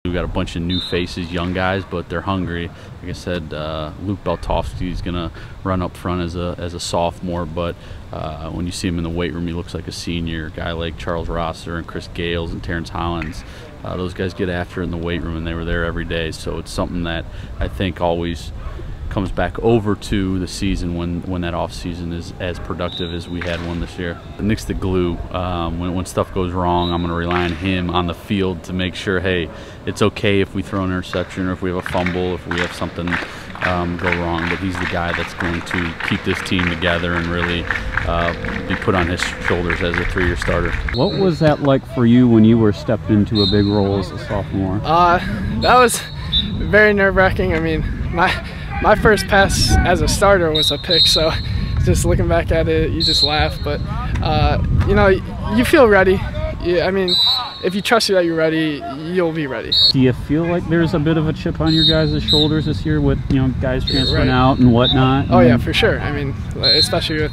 We got a bunch of new faces, young guys, but they're hungry. Like I said, Luke Beltovsky is gonna run up front as a sophomore, but when you see him in the weight room, he looks like a senior. A guy like Charles Rosser and Chris Gales and Terrance-Hollon, those guys get after it in the weight room, and they were there every day. So it's something that I think always comes back over to the season when that off season is as productive as we had one this year. Nick's the glue. When stuff goes wrong, I'm going to rely on him on the field to make sure, hey, it's okay if we throw an interception or if we have a fumble, if we have something go wrong. But he's the guy that's going to keep this team together and really be put on his shoulders as a 3-year starter. What was that like for you when you were stepped into a big role as a sophomore? That was very nerve-wracking. I mean, my first pass as a starter was a pick, so just looking back at it, you just laugh. But you know, you feel ready. I mean, if you trust that you're ready, you'll be ready. Do you feel like there's a bit of a chip on your guys' shoulders this year with, you know, guys transferring out and whatnot? Oh yeah, for sure. I mean, especially with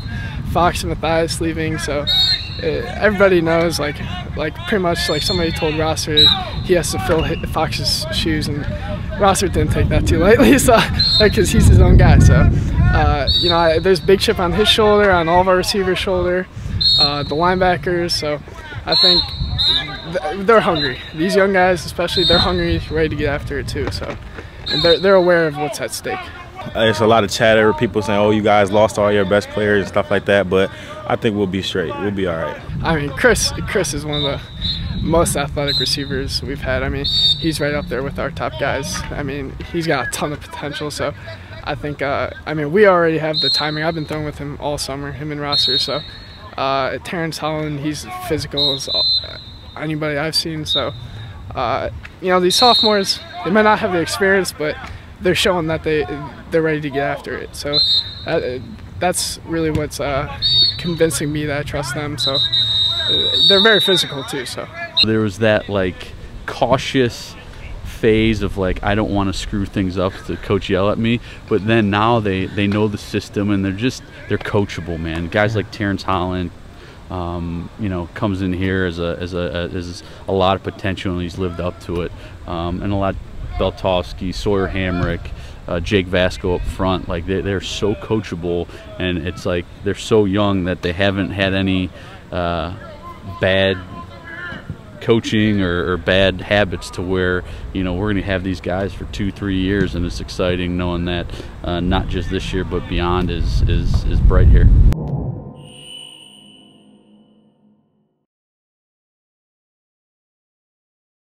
Fox and Matthias leaving, so everybody knows, like pretty much like somebody told Rosser he has to fill Fox's shoes, and Rosser didn't take that too lightly, so because he's his own guy. So you know, there's a big chip on his shoulder, on all of our receivers' shoulder, the linebackers. So I think they're hungry. These young guys, especially, they're hungry, ready to get after it too. So, and they're aware of what's at stake. There's a lot of chatter, people saying, "Oh, you guys lost all your best players" and stuff like that. But I think we'll be straight. We'll be all right. I mean, Chris is one of the most athletic receivers we've had. I mean, he's right up there with our top guys. I mean, he's got a ton of potential. So I think, I mean, we already have the timing. I've been throwing with him all summer, him and Rosser. So Terrance-Hollon, he's physical as anybody I've seen. So you know, these sophomores, they might not have the experience, but they're showing that they're ready to get after it. So that's really what's convincing me that I trust them. So they're very physical too. So there was that like cautious phase of like, I don't want to screw things up to coach yell at me, but then now they know the system, and they're coachable, man. Guys like Terrance-Hollon, you know, comes in here as a lot of potential, and he's lived up to it, and a lot. Beltovsky, Sawyer Hamrick, Jake Vasco up front, like they're so coachable, and it's like they're so young that they haven't had any bad coaching or bad habits to where, you know, we're going to have these guys for 2-3 years, and it's exciting knowing that not just this year but beyond is bright here.